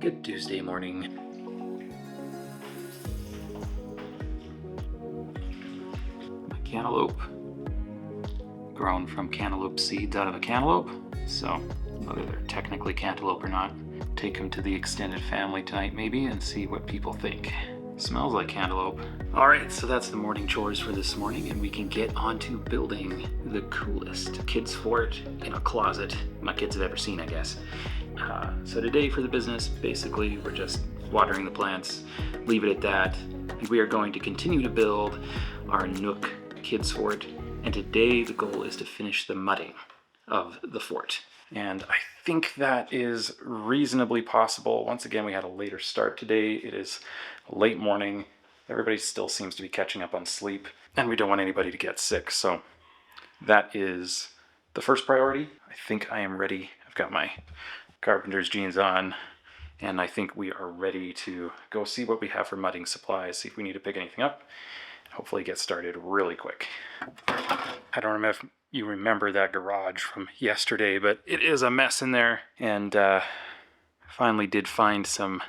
Good Tuesday morning. My cantaloupe, grown from cantaloupe seeds out of a cantaloupe. So whether they're technically cantaloupe or not, take them to the extended family tonight maybe and see what people think. Smells like cantaloupe. All right, so that's the morning chores for this morning, and we can get on to building the coolest kids fort in a closet my kids have ever seen, I guess. So today for the business, basically we're just watering the plants, leave it at that, and we are going to continue to build our Nook kids fort, and today the goal is to finish the mudding of the fort. And I think that is reasonably possible. Once again, we had a later start today. It is late morning. Everybody still seems to be catching up on sleep, and we don't want anybody to get sick. So that is the first priority. I think I am ready. I've got my carpenter's jeans on, and I think we are ready to go see what we have for mudding supplies, see if we need to pick anything up, hopefully get started really quick. I don't know if you remember that garage from yesterday, but it is a mess in there, and finally did find some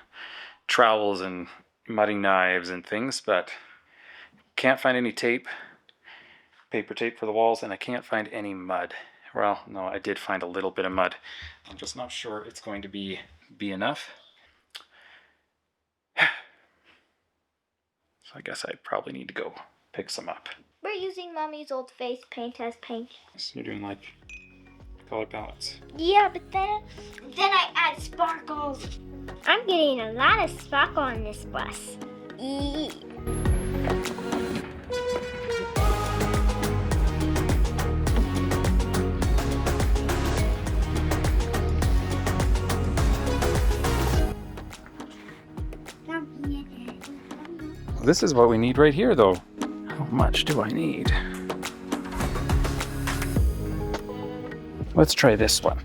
trowels and mudding knives and things, but can't find any tape, paper tape for the walls, and I can't find any mud. Well, no, I did find a little bit of mud. I'm just not sure it's going to be enough. So I guess I probably need to go pick some up. We're using Mommy's old face paint as paint. So you're doing like color palettes. Yeah, but then I add sparkles. I'm getting a lot of sparkle on this bus. This is what we need right here, though. How much do I need? Let's try this one.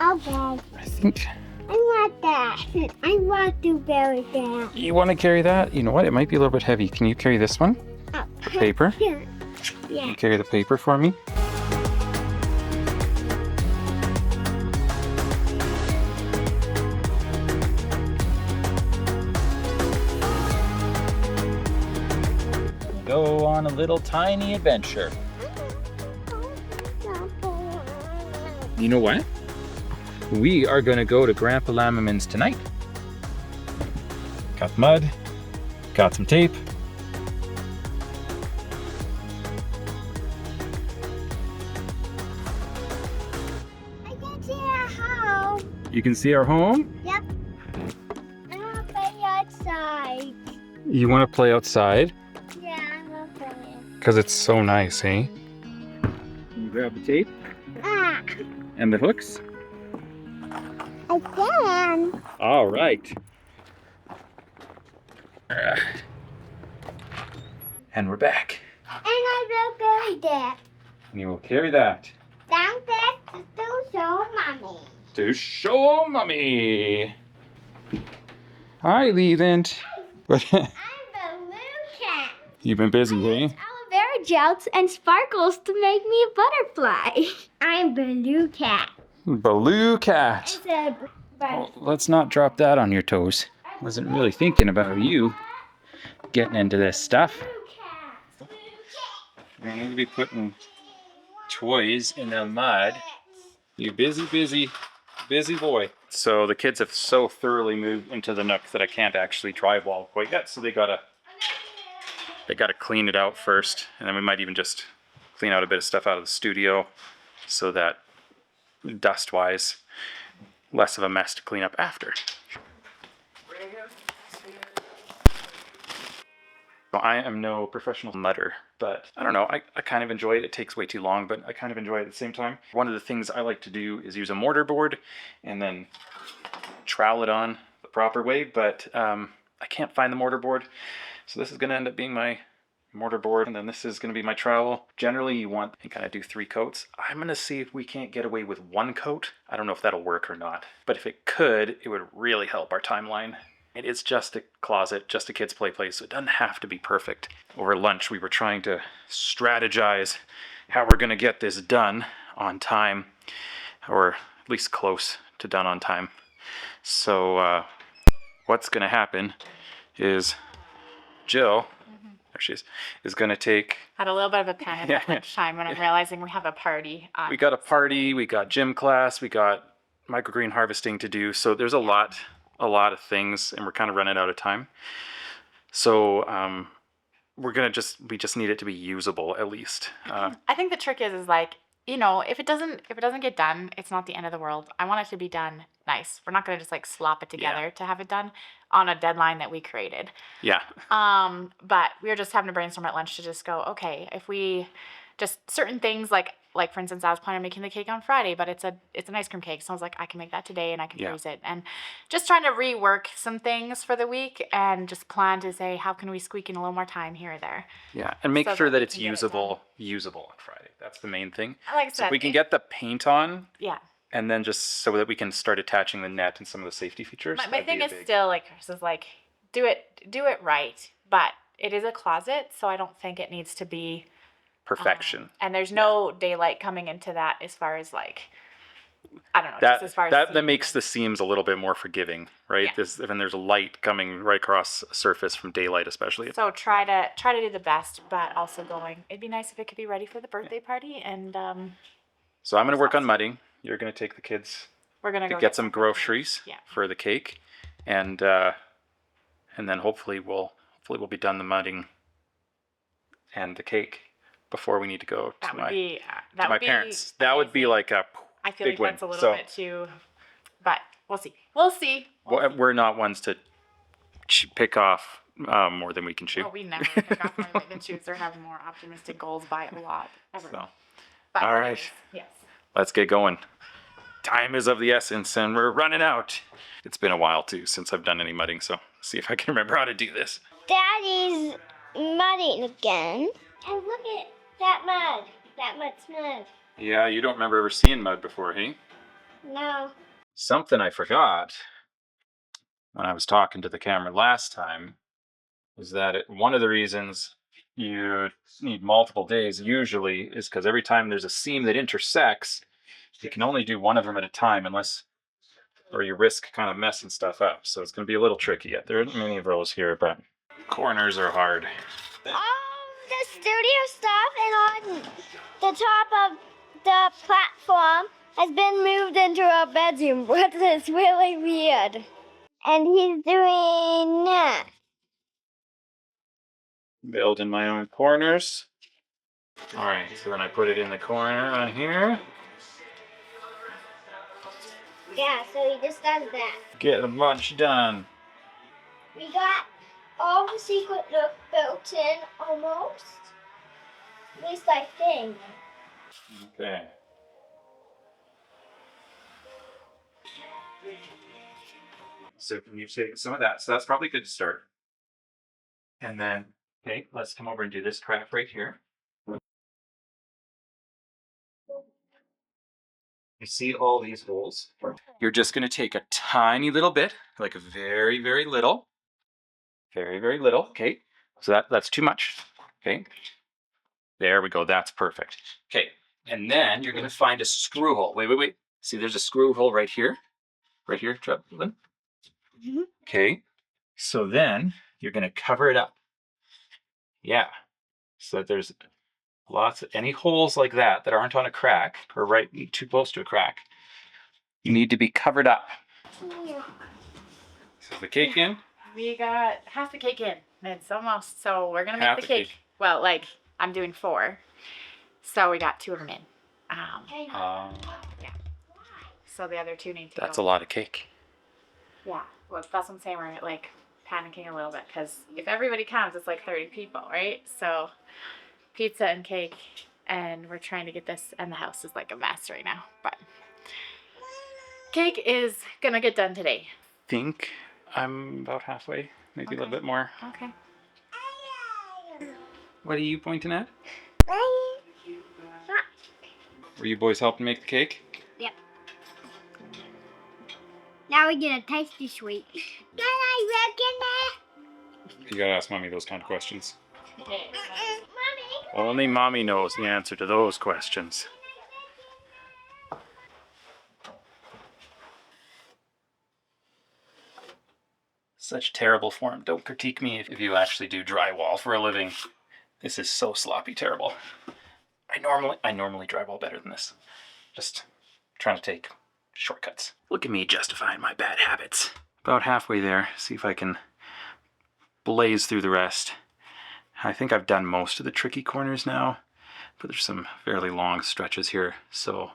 Okay. I think... I want that. I want to bury that. You want to carry that? You know what? It might be a little bit heavy. Can you carry this one? The paper? Yeah. Can you carry the paper for me? Go on a little tiny adventure. You know what? We are going to go to Grandpa Lamamin's tonight. Got mud, got some tape. I can see our home. You can see our home? Yep. I want to play outside. You want to play outside? Yeah, I want to play. Because it's so nice, eh? Can you grab the tape? And the hooks? I can. All right. And we're back. And I will carry that. And you will carry that. Downstairs to show Mommy. To show Mommy. Hi, Leland. I'm the blue cat. You've been busy, eh? Aloe vera gels and sparkles to make me a butterfly. I'm blue cat. Baloo cat. Oh, let's not drop that on your toes. Wasn't really thinking about you getting into this stuff. You're going to be putting toys in the mud. You busy boy. So the kids have so thoroughly moved into the Nook that I can't actually drywall quite yet. So they gotta clean it out first, and then we might even just clean out a bit of stuff out of the studio so that dust-wise, less of a mess to clean up after. I am no professional mudder, but I don't know, I kind of enjoy it. It takes way too long, but I kind of enjoy it at the same time. One of the things I like to do is use a mortar board and then trowel it on the proper way, but I can't find the mortar board. So this is going to end up being my mortar board, and then this is going to be my trowel. Generally, you want to kind of do 3 coats. I'm going to see if we can't get away with 1 coat. I don't know if that'll work or not, but if it could, it would really help our timeline. It is just a closet, just a kid's play place, so it doesn't have to be perfect. Over lunch, we were trying to strategize how we're going to get this done on time, or at least close to done on time. So what's going to happen is Jill, there she is going to take... Had a little bit of a panic at lunchtime when I'm realizing we have a party. We got a party, we got gym class, we got microgreen harvesting to do. So there's a lot of things, and we're kind of running out of time. So we just need it to be usable at least. I think the trick is like, you know, if it doesn't get done, it's not the end of the world. I want it to be done nice. We're not gonna just like slop it together to have it done on a deadline that we created. Yeah. But we were just having a brainstorm at lunch to just go, okay, if we just certain things like for instance, I was planning on making the cake on Friday, but it's an ice cream cake. So I was like, I can make that today and I can freeze it. And just trying to rework some things for the week and just plan to say, how can we squeak in a little more time here or there? Yeah, and make sure that it's usable on Friday. That's the main thing. Like I said, so if we can get the paint on. Yeah. And then just so that we can start attaching the net and some of the safety features. My thing is still like Chris is like, do it right, but it is a closet, so I don't think it needs to be perfection. And there's no daylight coming into that as far as like, I don't know. That, just as far as that makes the seams a little bit more forgiving, right? Yeah. There's light coming right across a surface from daylight, especially. So try to do the best, but also going. It'd be nice if it could be ready for the birthday party, and So I'm gonna work on mudding. You're gonna take the kids. We're gonna to get some groceries for the cake, and then hopefully we'll be done the mudding and the cake before we need to go to my parents. That would be like a I feel big like that's a little bit too, but we'll see. We're not ones to pick off more than we can chew. Oh, we never pick off more than we can chew. They're having more optimistic goals by a lot. Ever. So, but all right. Yes. Let's get going. Time is of the essence, and we're running out. It's been a while too since I've done any mudding, so see if I can remember how to do this. Daddy's mudding again. And look at that mud. That mud's mud. Yeah, you don't remember ever seeing mud before, hey? No. Something I forgot when I was talking to the camera last time is that one of the reasons you need multiple days usually is because every time there's a seam that intersects, you can only do one of them at a time or you risk kind of messing stuff up. So it's going to be a little tricky. There aren't many of those here, but corners are hard. All the studio stuff and on the top of the platform has been moved into a bedroom, which is really weird. And he's doing that. Building my own corners. All right, so then I put it in the corner on here. Yeah, so he just does that. Get a bunch done. We got all the secret look built in almost. At least I think. Okay. So can you take some of that? So that's probably good to start. And then, okay, let's come over and do this craft right here. You see all these holes? You're just going to take a tiny little bit, like a very, very little. Very, very little. Okay. So that's too much. Okay. There we go. That's perfect. Okay. And then you're going to find a screw hole. Wait. See, there's a screw hole right here. Right here, Lynn. Mm-hmm. Okay. So then you're going to cover it up. Yeah. So that there's any holes like that aren't on a crack or right too close to a crack, you need to be covered up. Yeah. So the cake in? We got half the cake in. It's almost, so we're going to make the cake. Well, like, I'm doing 4. So we got 2 of them in. Yeah. So the other 2 need to That's go. a lot of cake. Yeah. Well, that's what I'm saying. We're like panicking a little bit because if everybody comes, it's like 30 people, right? So pizza and cake, and we're trying to get this, and the house is like a mess right now. But cake is going to get done today. I think I'm about halfway, maybe a little bit more. Okay. What are you pointing at? Were you boys helping make the cake? Yep. Now we get a tasty sweet. Can I reckon that? You gotta ask Mommy those kind of questions. Okay. Mommy? Only Mommy knows the answer to those questions. Such terrible form. Don't critique me if you actually do drywall for a living. This is so sloppy terrible. I normally drywall better than this. Just trying to take shortcuts. Look at me justifying my bad habits. About halfway there. See if I can blaze through the rest. I think I've done most of the tricky corners now, but there's some fairly long stretches here. So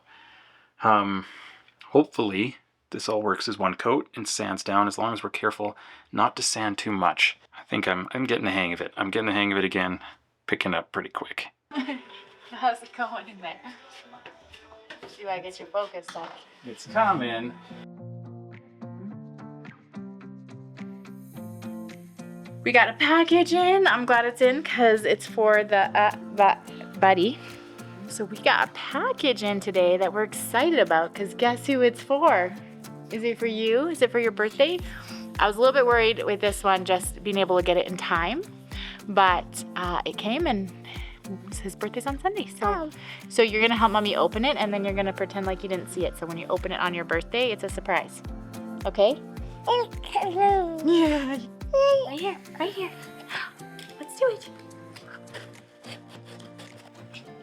hopefully this all works as one coat and sands down, as long as we're careful not to sand too much. I think I'm getting the hang of it. I'm getting the hang of it again, picking up pretty quick. How's it going in there? See if I get you focused on. It's coming. We got a package in. I'm glad it's in because it's for the buddy. So we got a package in today that we're excited about because guess who it's for? Is it for you? Is it for your birthday? I was a little bit worried with this one, just being able to get it in time, but it came and his birthday's on Sunday. So you're gonna help mommy open it and then you're gonna pretend like you didn't see it. So when you open it on your birthday, it's a surprise. Okay? Yeah. Right here. Let's do it.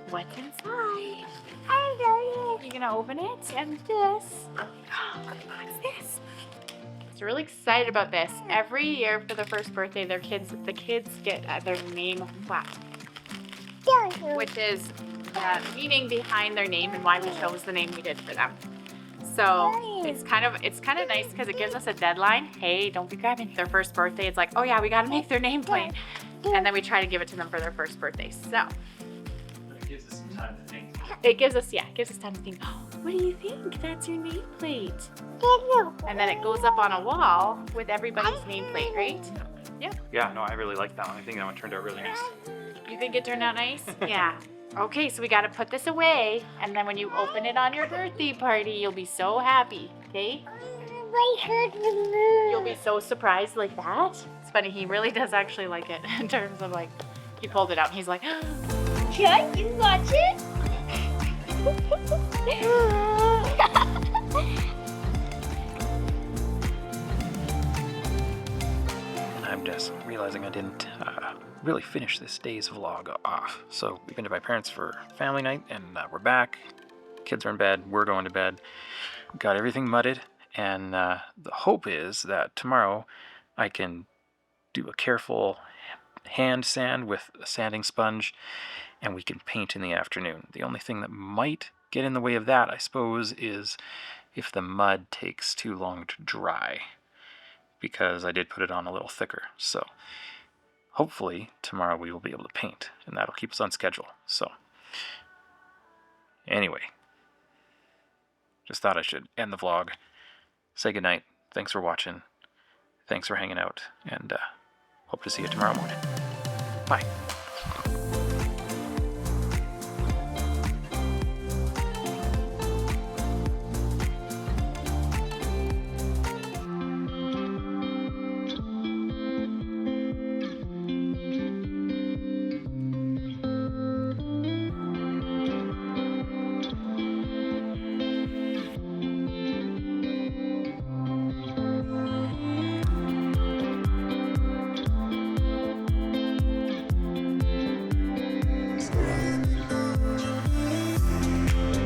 What's inside? You're gonna open it and this. What's this? So really excited about this. Every year for the first birthday, the kids get their name plaque, which is the meaning behind their name and why we chose the name we did for them. So it's kind of nice because it gives us a deadline. Hey, don't be grabbing their first birthday. It's like, oh yeah, we got to make their name plain. And then we try to give it to them for their first birthday. So It gives us some time to think. it gives us time to think, oh, what do you think? That's your nameplate. And then it goes up on a wall with everybody's nameplate, right? Yeah, no, I really like that one. I think that one turned out really nice. You think it turned out nice? Yeah. Okay, so we got to put this away. And then when you open it on your birthday party, you'll be so happy, okay? You'll be so surprised like that. It's funny, he really does actually like it in terms of like, he pulled it out and he's like, Can you watch it? I'm just realizing I didn't really finish this day's vlog off. So we've been to my parents for family night and we're back. Kids are in bed, we're going to bed. Got everything mudded, and the hope is that tomorrow I can do a careful hand sand with a sanding sponge and we can paint in the afternoon. The only thing that might get in the way of that, I suppose, is if the mud takes too long to dry, because I did put it on a little thicker. So hopefully tomorrow we will be able to paint, and that'll keep us on schedule. So anyway, just thought I should end the vlog, say goodnight. Thanks for watching. Thanks for hanging out, and hope to see you tomorrow morning. Bye.